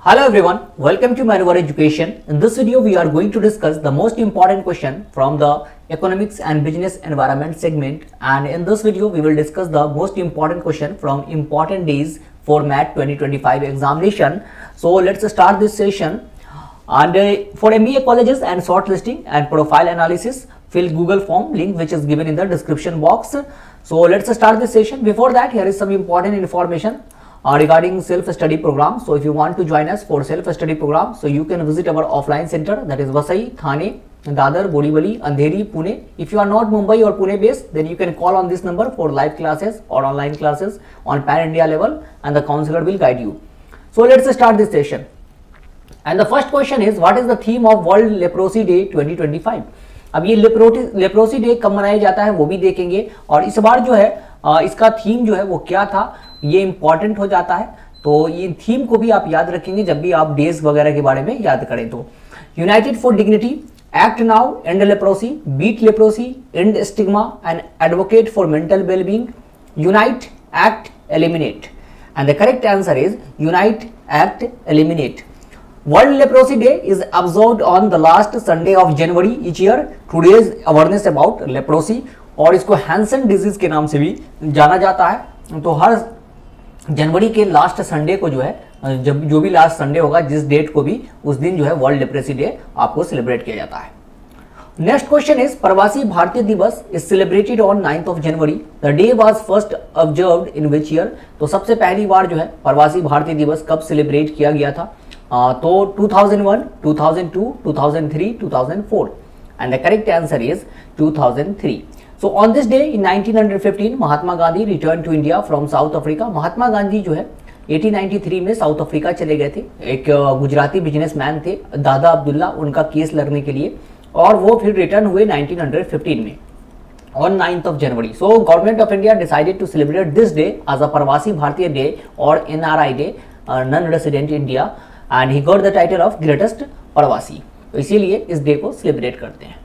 Hello everyone, welcome to Manuvar Education. In this video, we are going to discuss the most important question from the Economics and Business Environment segment. And in this video, we will discuss the most important question from Important Days for MAT 2025 examination. So let's start this session. And for MBA colleges and shortlisting and profile analysis, fill Google form link which is given in the description box. So let's start this session. Before that, here is some important information regarding self-study program. So if you want to join us for self-study program, so you can visit our offline center, that is Vasai, Thane, Dadar, Borivali, Andheri, Pune. If you are not Mumbai or Pune based, then you can call on this number for live classes or online classes on pan-India level, and the counselor will guide you. So let's start this session. And the first question is, what is the theme of World Leprosy Day 2025? अब ये leprosy day कब मनाया जाता है वो भी देखेंगे, और इस बार जो है इसका थीम जो है वो क्या था ये इंपॉर्टेंट हो जाता है। तो ये थीम को भी आप याद रखेंगे जब भी आप डेज वगैरह के बारे में याद करें। तो united for dignity, act now, and leprosy, beat leprosy, and stigma and advocate for mental wellbeing, unite, act, eliminate. And the correct answer is unite, act, eliminate. World Leprosy Day is observed on the last Sunday of January each year to raise awareness about leprosy, और इसको Hansen disease के नाम से भी जाना जाता है। तो हर जनवरी के लास्ट संडे को जो है, जब जो भी लास्ट संडे होगा जिस डेट को भी, उस दिन जो है वर्ल्ड लेप्रोसी डे आपको सेलिब्रेट किया जाता है। नेक्स्ट क्वेश्चन इज, प्रवासी भारतीय दिवस is celebrated on 9th of January. The day was first observed in which year? तो सबसे पहली बार जो है प्रवासी भारतीय दिवस कब सेलिब्रेट किया गया था? तो 2001, 2002, 2003, 2004, and the correct answer is 2003. So on this day in 1915, Mahatma Gandhi returned to India from South Africa. Mahatma Gandhi जो है 1893 में साउथ अफ्रीका चले गए थे। एक गुजराती बिजनेसमैन थे दादा अब्दुल्ला, उनका केस लड़ने के लिए, और वो फिर रिटर्न हुए 1915 में on 9th of January. So government of India decided to celebrate this day as a प्रवासी भारतीय डे और NRI day, non-resident India, and he got the title of greatest प्रवासी। तो इसीलिए इस डे को सेलिब्रेट करते हैं।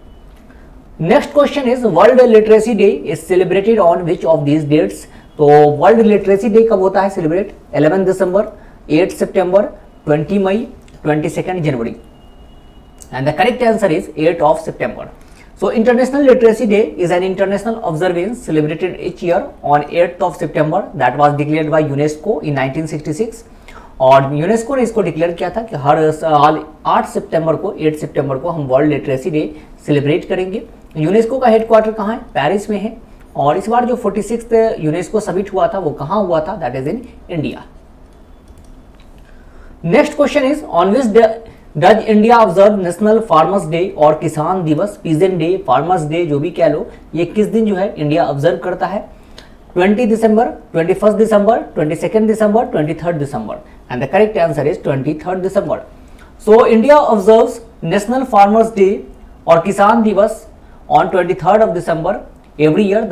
Next question is, world literacy day is celebrated on which of these dates? तो वर्ल्ड लिटरेसी डे कब होता है सेलिब्रेट? 11 दिसंबर, 8 सितंबर, 20 मई, 22 जनवरी। And the correct answer is 8 of September. So International Literacy Day is an international observance celebrated each year on 8th of September that was declared by UNESCO in 1966. और UNESCO ने इसको डिक्लेयर किया था कि हर साल 8 सितंबर को हम वर्ल्ड लिटरेसी डे सेलिब्रेट करेंगे। यूनेस्को का हेडक्वार्टर कहाँ है? पेरिस में है। और इस बार जो 46th यूनेस्को समिट हुआ था वो कहाँ हुआ था? That is in India. Next question is, on which does India observe national farmers day और किसान दिवस, पीजेंट डे, फार्मर्स डे, जो भी कह लो, ये किस दिन जो है इंडिया ऑब्जर्व करता है? 20 दिसंबर, 21 दिसंबर, 22 दिसंबर, 23 दिसंबर। And the correct answer is 23rd December. So India observes National Farmers Day or Kisan Divas on 23rd of December every year.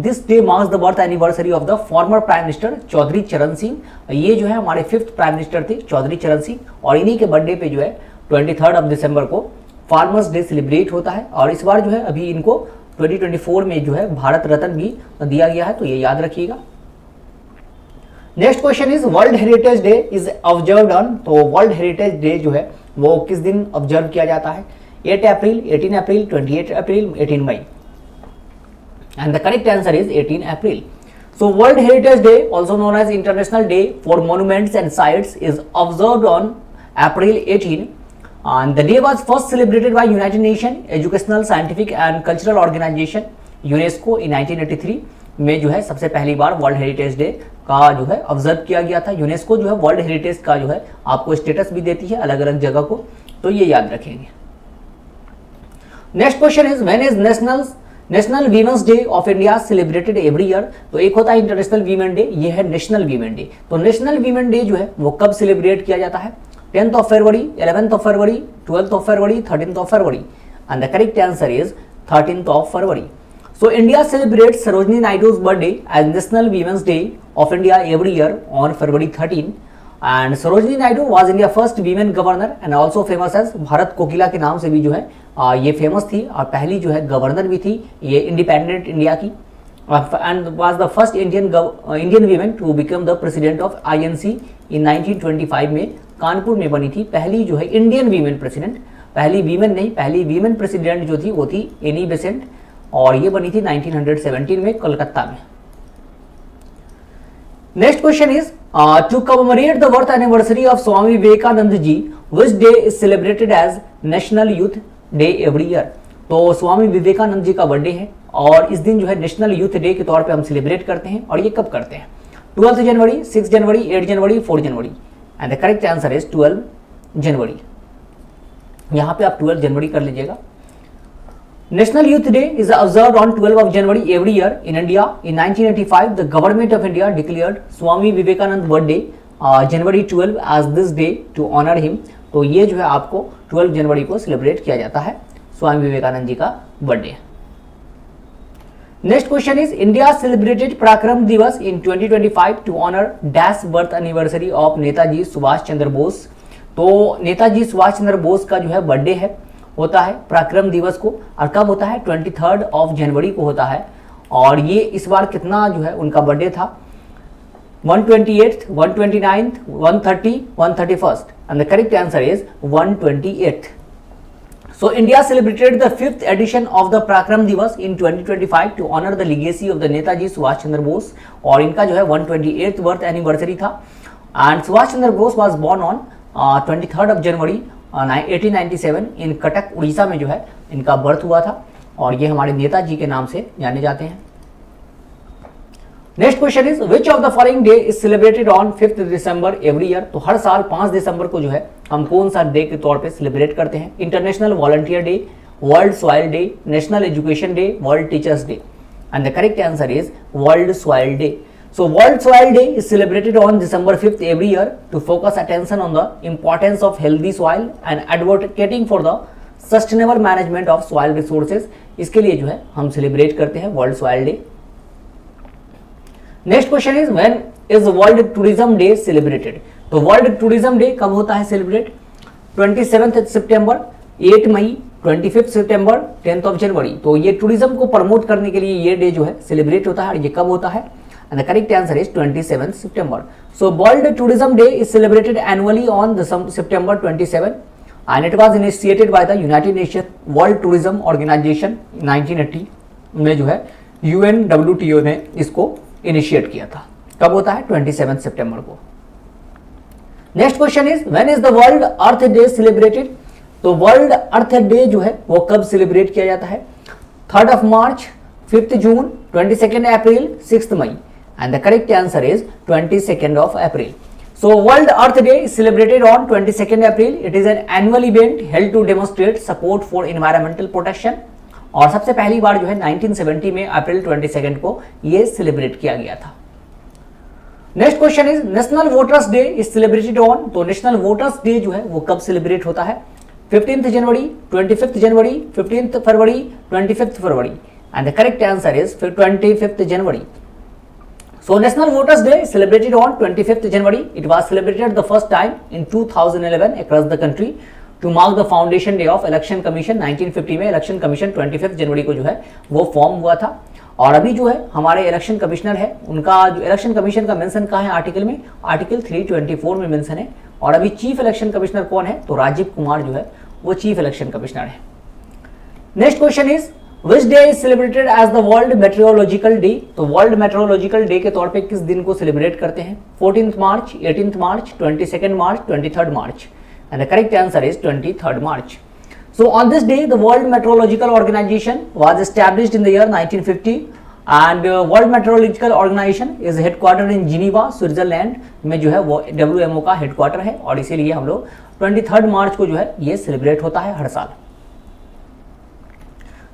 This day marks the birth anniversary of the former Prime Minister Chaudhary चरण सिंह। ये जो है हमारे 5th prime minister थे चौधरी चरण सिंह, और इन्हीं के बर्थडे पे जो है 23rd of December को फार्मर्स डे सेलिब्रेट होता है। और इस बार जो है अभी इनको 2024 में जो है भारत रत्न भी दिया गया है, तो ये याद रखिएगा। Next question is, world heritage day is observed on? तो वर्ल्ड हेरिटेज डे जो है वो किस दिन ऑब्जर्व किया जाता है? 8 April, 18 April, 28 April, 18 May. And the correct answer is 18 April. So world heritage day, also known as international day for monuments and sites, is observed on April 18, and the day was first celebrated by United Nations Educational, Scientific and Cultural Organization UNESCO in 1983 में जो है सबसे पहली बार world heritage day का जो है observe किया गया था। यूनेस्को जो है वर्ल्ड हेरिटेज का जो है आपको स्टेटस भी देती है अलग अलग जगह को, तो ये याद रखेंगे। Next question is, when is national women's day of India celebrated every year? तो एक होता है इंटरनेशनल वीमेन डे, ये है नेशनल वीमेन डे। तो नेशनल वीमेन डे जो है वो कब सेलिब्रेट किया जाता है? 10th of February, 11th of February, 12th of February, 13th of February, and the correct answer is 13th of February. So India celebrates Sarojini Naidu's birthday as National Women's Day of India every year on February 13, and Sarojini Naidu was India's first women governor and also famous as Bharat कोकिला के नाम से भी जो है ये famous थी, और पहली जो है गवर्नर भी थी ये इंडिपेंडेंट इंडिया की। and was the first Indian women to become the president of INC in 1925 में कानपुर में बनी थी पहली जो है इंडियन वीमेन प्रेसिडेंट, पहली वीमेन नहीं, पहली वीमेन प्रेसिडेंट जो थी वो थी एनी बेसेंट, और ये बनी थी 1917 में कलकत्ता में। Next question is to commemorate the birth anniversary of Swami Vivekananda ji which day is celebrated as national youth day every year. तो स्वामी विवेकानंद जी का बर्थडे है और इस दिन जो है नेशनल यूथ डे के तौर पे हम सेलिब्रेट करते हैं, और ये कब करते हैं? 12 January, 6 January, 8 January, 4 January, and the correct answer is 12 January. यहां पे आप 12 जनवरी कर लीजिएगा। National Youth Day is observed on 12 of January every year in India. In 1985, the government of India declared Swami Vivekanand birthday January 12 as this day to honor him. तो ये जो है आपको 12 जनवरी को सेलिब्रेट किया जाता है स्वामी विवेकानंद जी का birthday. Next question is India celebrated Parakram Diwas in 2025 to honour dash birth anniversary of Netaji Subhash Chandra Bose. तो नेताजी सुभाष चंद्र बोस का जो है बर्थडे है होता है पराक्रम दिवस को, और कब होता है? 23 ऑफ जनवरी को होता है, और ये इस बार कितना जो है उनका बर्थडे था? 128th, 129th, 130, 131st, and the correct answer is 128th. So India celebrated the 5th edition of the Parakram Divas in 2025 to honor the legacy of the Netaji Subhash Chandra Bose, और इनका जो है 128th birth anniversary था, and Subhash Chandra Bose was born on 23rd of January 1897 इन कटक उड़ीसा में जो है इनका birth हुआ था, और ये हमारे नेताजी के नाम से जाने जाते हैं। Next question is which of the following day is celebrated on 5th December every year. तो हर साल 5 दिसंबर को जो है हम कौन सा डे के तौर पे सेलिब्रेट करते हैं? International volunteer day, world soil day, national education day, world teachers day, and the correct answer is world soil day. So World Soil Day is celebrated on December 5th every year to focus attention on the importance of healthy soil and advocating for the sustainable management of soil resources। इसके लिए जो है हम celebrate करते हैं world soil day. Next question is when is world tourism day celebrated. तो world tourism day कब होता है celebrate? 27 September, 8 May, 25 September, 10 of January. तो ये टूरिज्म को प्रमोट करने के लिए ये डे जो है सेलिब्रेट होता है, और ये कब होता है? And the correct answer is 27th September. So World Tourism Day is celebrated annually on September 27, and it was initiated by the United Nations World Tourism Organization 1980 में जो है UNWTO ने इसको इनिशिएट किया था। कब होता है? 27 सितंबर को। Next question is when is the world earth day celebrated. तो वर्ल्ड अर्थ डे जो है वो कब सेलिब्रेट किया जाता है? 3rd of March, 5th June, 22nd April, 6th May, and the correct answer is 22nd of April. So World Earth Day is celebrated on 22nd April. It is an annual event held to demonstrate support for environmental protection, और सबसे पहली बार जो है 1970 में अप्रैल 22 को ये celebrate किया गया था। Next question is national voters day is celebrated on. तो नेशनल वोटर्स डे जो है वो कब सेलिब्रेट होता है? 15th January, 25th January, 15th February, 25th February, and the correct answer is 25th January. So National Voters Day is celebrated on 25th January. It was celebrated the first time in 2011 across the country to mark the foundation day of Election Commission। 1950 में election commission 25 जनवरी को जो है वो form हुआ था, और अभी जो है हमारे इलेक्शन कमिश्नर है उनका जो इलेक्शन कमीशन का मेंशन कहाँ है आर्टिकल में? आर्टिकल 324 में मेंशन है। और अभी चीफ इलेक्शन कमिश्नर कौन है? तो राजीव कुमार जो है वो चीफ इलेक्शन कमिश्नर है। Next question is which day is celebrated as the world metrological day. तो वर्ल्ड मेट्रोलॉजिकल डे के तौर पे किस दिन को सेलिब्रेट करते हैं? 14th March, 18th March, 22nd March, 23rd March, and the correct answer is 23rd March. So on this day the World Meteorological Organization was established in the year 1950, and World Meteorological Organization is headquartered in Geneva, Switzerland में जो है वो WMO का headquarter है, और इसीलिए हम लोग 23rd मार्च को जो है ये सेलिब्रेट होता है हर साल।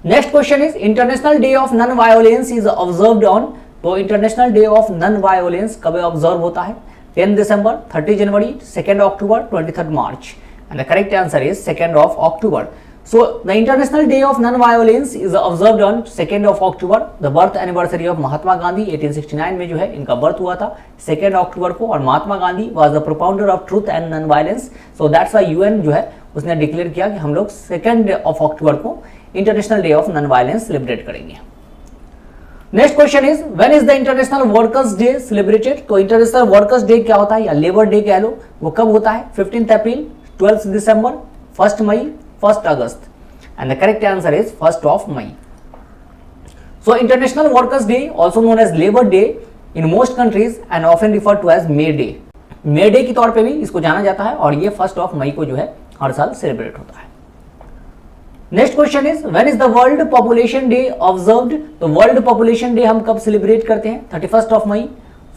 Next question is international day of non violence is observed on. तो international day of non violence कब ऑब्जर्व होता है? 10 December, 30 January, 2nd October, 23rd March, and the correct answer is 2nd of October. So the International Day of Non-Violence is observed on 2nd of October. The birth anniversary of Mahatma Gandhi 1869 में जो है इनका birth हुआ था 2nd अक्टूबर को, और Mahatma Gandhi was the propounder of truth and non-violence. So that's why UN जो है उसने डिक्लेयर किया कि हम लोग 2nd of October को international day of non violence celebrate करेंगे। Next question is when is the international workers day celebrated. तो इंटरनेशनल वर्कर्स डे क्या होता है या लेबर डे कह लो, वो कब होता है? 15 April, 12 December, 1 May, 1 August. And the correct answer is 1 May. So international workers day also known as labour day in most countries and often refer to as May Day. May Day के तौर पे भी इसको जाना जाता है और ये 1 मई को जो है हर साल सेलिब्रेट होता है। Next question is when is the world population day observed. तो वर्ल्ड पॉपुलेशन डे हम कब सेलिब्रेट करते हैं? 31 May,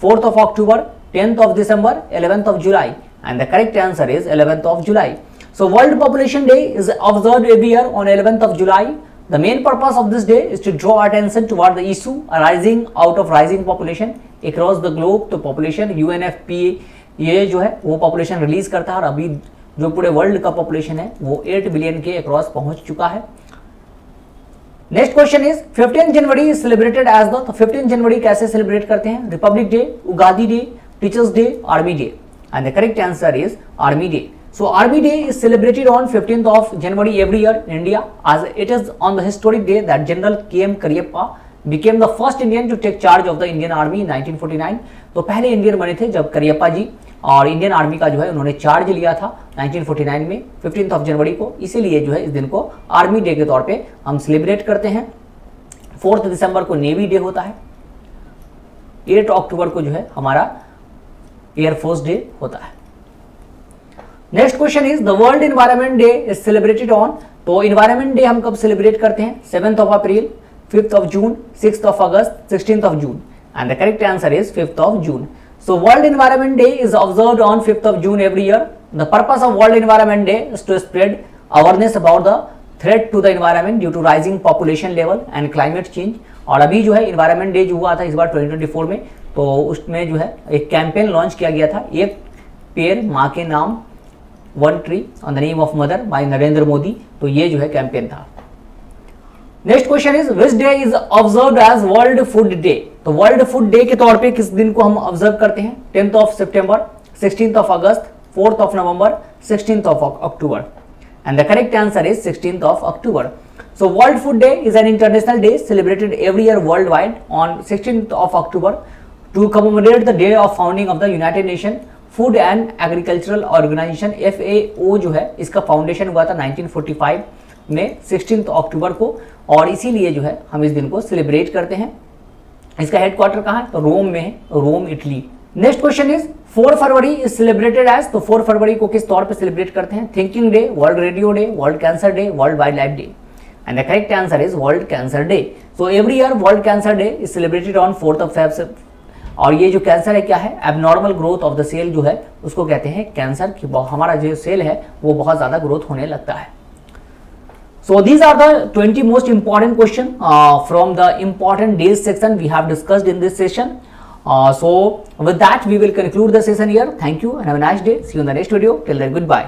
4 October, 10 December, 11 July. And the correct answer is 11 July. So world population day is observed every year on 11 July. The main purpose of this day is to draw attention toward the issue arising out of rising population across the globe। तो population UNFPA ये जो है वो population release करता है और अभी जो पूरे वर्ल्ड का population है वो 8 बिलियन के अक्रॉस पहुंच चुका है। नेक्स्ट क्वेश्चन इज 15 जनवरी इज सेलिब्रेटेड एज द। तो 15 जनवरी कैसे सेलिब्रेट करते हैं? Republic day, Ugadi day, teachers day, army day. And the correct answer is army day. So Army Day is celebrated on 15th of January every year in India, as it is on the historic day that General K.M. Karyappa became the first Indian to take charge of the Indian Army in 1949। तो पहले Indian बने थे जब करियप्पा जी और Indian army का जो है उन्होंने चार्ज लिया था 1949 में 15 जनवरी को। इसीलिए जो है इस दिन को आर्मी डे के तौर पे हम सेलिब्रेट करते हैं। 4 दिसंबर को नेवी डे होता है, 8 अक्टूबर को जो है हमारा एयरफोर्स डे होता है। Next question is the world environment day is celebrated on. तो एनवायरनमेंट डे हम कब सेलिब्रेट करते हैं? 7 April, 5 June, 6 August, 16 June. And the correct answer is 5 June. So world environment day is observed on 5 June every year. The purpose of world environment day is to spread awareness about the threat to the environment due to rising population level and climate change. और अभी जो है environment day जो हुआ था इस बार 2024 में, तो उसमें जो है एक कैंपेन लॉन्च किया गया था, एक पेड़ माँ के नाम, 1 tree on the name of mother by Narendra Modi. तो ये जो है कैंपेन था। Next question is which day is observed as world food day. तो वर्ल्ड फूड डे के तौर पे किस दिन को हम ऑब्जर्व करते हैं? 10 September, 16 August, 4 November, 16 October. And the correct answer is 16 October. So world food day is an international day celebrated every year world wide on 16 October to commemorate the day of founding of the United Nation food and agricultural organisation. FAO जो है इसका foundation हुआ था 1945 में 16 अक्टूबर को, और इसीलिए जो है हम इस दिन को सेलिब्रेट करते हैं। इसका हेडक्वार्टर कहाँ है? तो रोम में है, Rome Italy. Next question is 4 फरवरी इज सेलिब्रेटेड एज। तो 4 फरवरी को किस तौर पे सेलिब्रेट करते हैं? Thinking day, world radio day, world cancer day, world wildlife day. And the correct answer is world cancer day. So every year world cancer day is celebrated on 4 Feb. और ये जो cancer है क्या है? Abnormal growth of the cell जो है उसको कहते हैं कैंसर। की हमारा जो सेल है वो बहुत ज्यादा ग्रोथ होने लगता है। So these are the 20 most important question from the important days section we have discussed in this session. So with that we will conclude the session here. Thank you and have a nice day. See you in the next video. Till then, goodbye.